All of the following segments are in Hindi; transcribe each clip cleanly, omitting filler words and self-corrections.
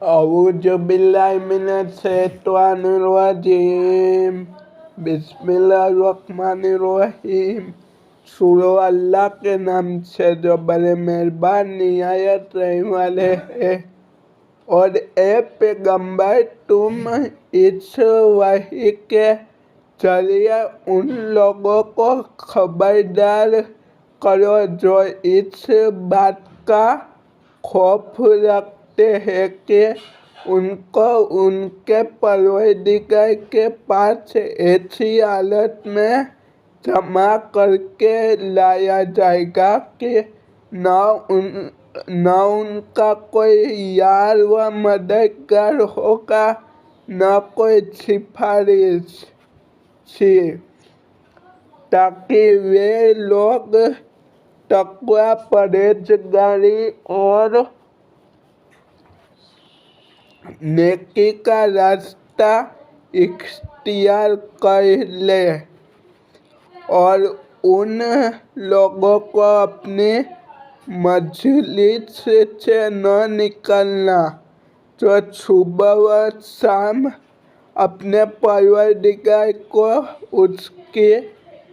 औज़ुबिल्लाहिमिनश्शैतानिर्रजीम बिस्मिल्लाहिर्रहमानिर्रहीम। शुरू अल्लाह के नाम से जो बड़े मेहरबान निहायत रहने वाले हैं। और ए पैगंबर तुम इस वही के जरिए उन लोगों को खबरदार करो जो इस बात का खौफ रखते हैं कि उनको उनके परवरदिगार के पास ऐसी हालत में जमा करके लाया जाएगा कि न उनका कोई यार व मददगार होगा, न कोई सिफारिशी, ताकि वे लोग तक़वा, परहेज़गारी और नेकी का रास्ता इख्तियार कर लें और उन लोगों को अपनी मजलिस से न निकालना जो सुबह व शाम अपने परवरदिगार को उसकी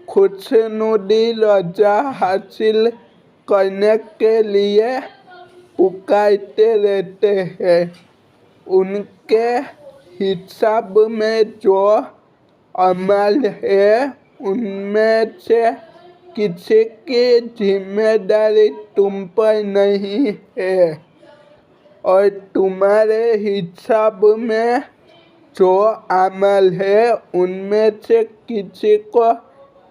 खुशनुदी रज़ा हासिल करने के लिए पुकारते रहते हैं। उनके हिसाब में जो अमल है उनमें से किसी की जिम्मेदारी तुम पर नहीं है, और तुम्हारे हिसाब में जो अमल है उनमें से किसी को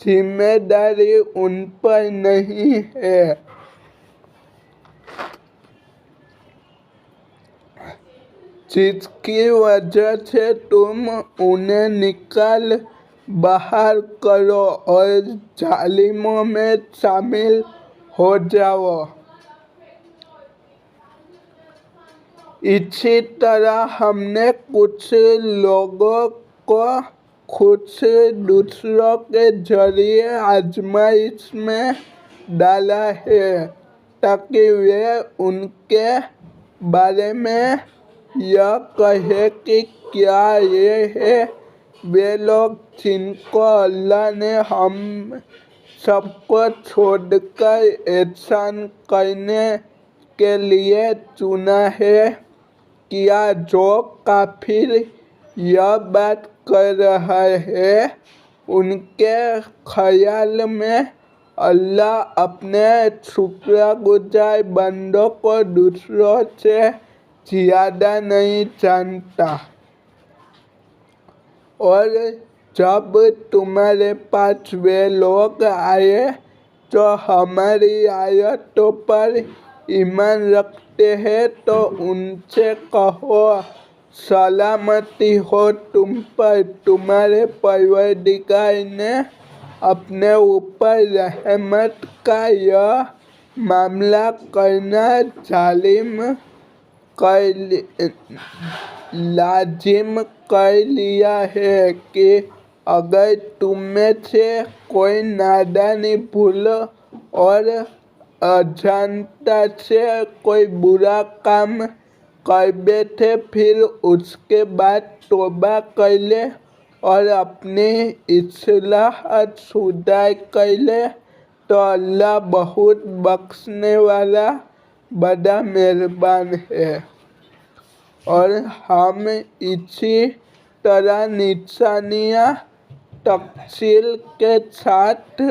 जिम्मेदारी उन पर नहीं है। जिसकी वजह से तुम उन्हें निकाल बाहर करो और जालिमों में शामिल हो जाओ। इसी तरह हमने कुछ लोगों को खुद दूसरों के जरिए आजमाइश में डाला है ताकि वे उनके बारे में यह कहे कि क्या ये है वे लोग जिनको अल्लाह ने हम सबको छोड़कर एहसान करने के लिए चुना है। क्या जो काफिर यह बात कर रहा है उनके ख्याल में अल्लाह अपने शुक्रगुजार बंदों को दूसरों से ज़्यादा नहीं जानता। और जब तुम्हारे पास वे लोग आए जो हमारी आयतों पर ईमान रखते हैं तो उनसे कहो सलामती हो तुम पर, तुम्हारे परवरदिगार ने अपने ऊपर रहमत का यह मामला करना लाजिम कर लिया है कि अगर तुम में से कोई नादानी, भूल और अजानता से कोई बुरा काम कर बैठे फिर उसके बाद तौबा कर ले और अपनी इस्लाह सुधार कर ले तो अल्लाह बहुत बख्शने वाला बड़ा मेहरबान है। और हम इसी तरह निशानियाँ तफसील के साथ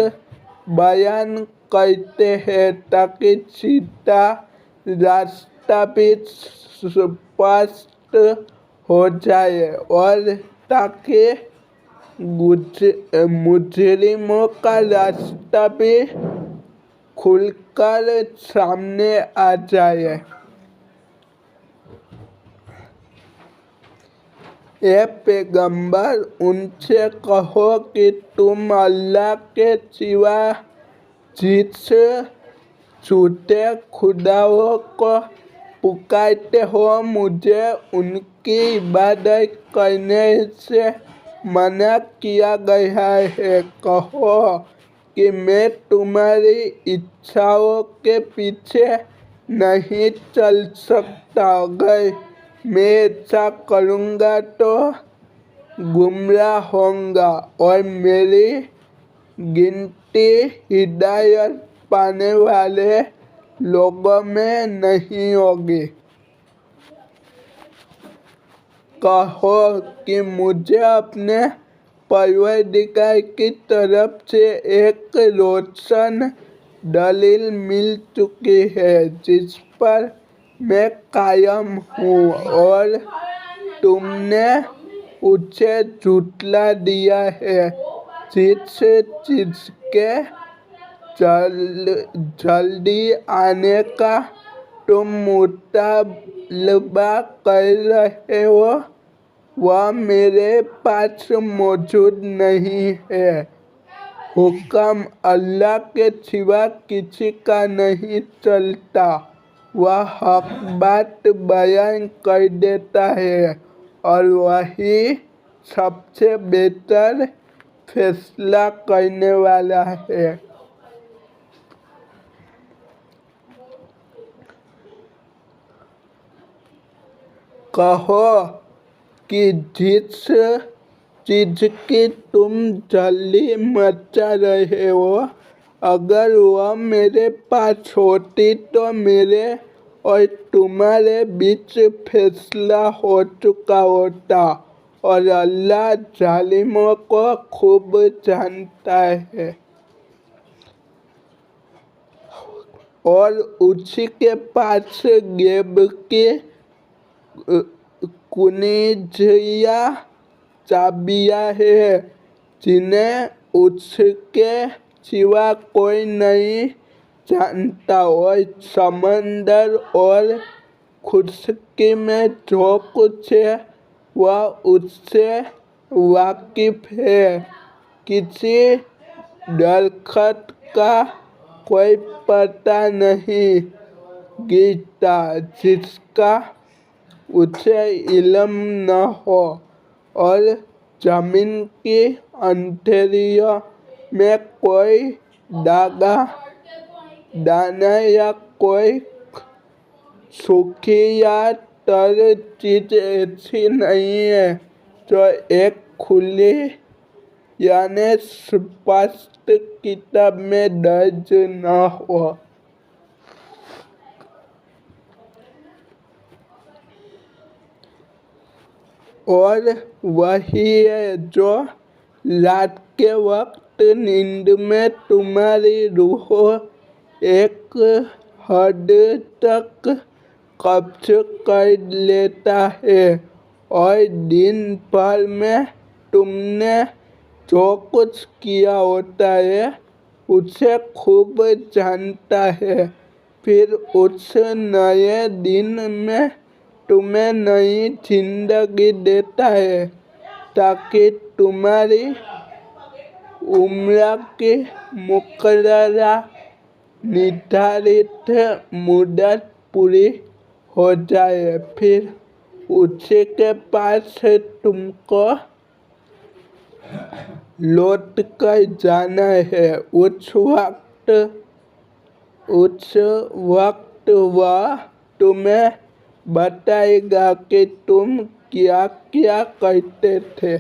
बयान करते हैं ताकि सीधा रास्ता भी स्पष्ट हो जाए और ताकि मुजरिमों का रास्ता भी खुलकर सामने आ जाए। ए पैगंबर उनसे कहो कि तुम अल्लाह के सिवा जिस झूठे खुदाओं को पुकारते हो मुझे उनकी इबादत करने से मना किया गया है। कहो कि मैं तुम्हारी इच्छाओं के पीछे नहीं चल सकता। अगर मैं ऐसा करूँगा तो गुमराह होऊंगा और मेरी गिनती हिदायत पाने वाले लोगों में नहीं होगी। कहो कि मुझे अपने परवरदिगार की तरफ से एक रोशन दलील मिल चुकी है जिस पर मैं कायम हूँ और तुमने उसे झुठला दिया है। जिस चीज़ के जल्दी आने का तुम मुतालबा कर रहे हो वह मेरे पास मौजूद नहीं है। हुक्म अल्लाह के सिवा किसी का नहीं चलता। वह हक बात बयान कर देता है और वही सबसे बेहतर फैसला करने वाला है। कहो कि जिस चीज़ की तुम जल्दी मचा रहे हो अगर वह मेरे पास होती तो मेरे और तुम्हारे बीच फैसला हो चुका होता और अल्लाह जालिमों को खूब जानता है। और उसी के पास गैब की कुंजियाँ चाबियाँ है जिन्हें उसके सिवा कोई नहीं जानता और समंदर और खुशकी में जो कुछ है वह उससे वाकिफ है। किसी दरख्त का कोई पता नहीं गिरता जिसका उसे इल्म न हो और जमीन की अंधेरियों में कोई दाना या कोई सूखी या तर चीज़ ऐसी नहीं है जो एक खुली यानी स्पष्ट किताब में दर्ज न हो। और वही है जो रात के वक्त नींद में तुम्हारी रूह एक हद तक कब्ज कर लेता है और दिन भर में तुमने जो कुछ किया होता है उसे खूब जानता है। फिर उस नए दिन में तुम्हें नई जिंदगी देता है ताकि तुम्हारी उम्र की मुकर्ररा निर्धारित मुद्दत पूरी हो जाए। फिर उसी के पास तुमको लौट कर जाना है। उस वक्त वह तुम्हें बताएगा कि तुम क्या क्या करते थे।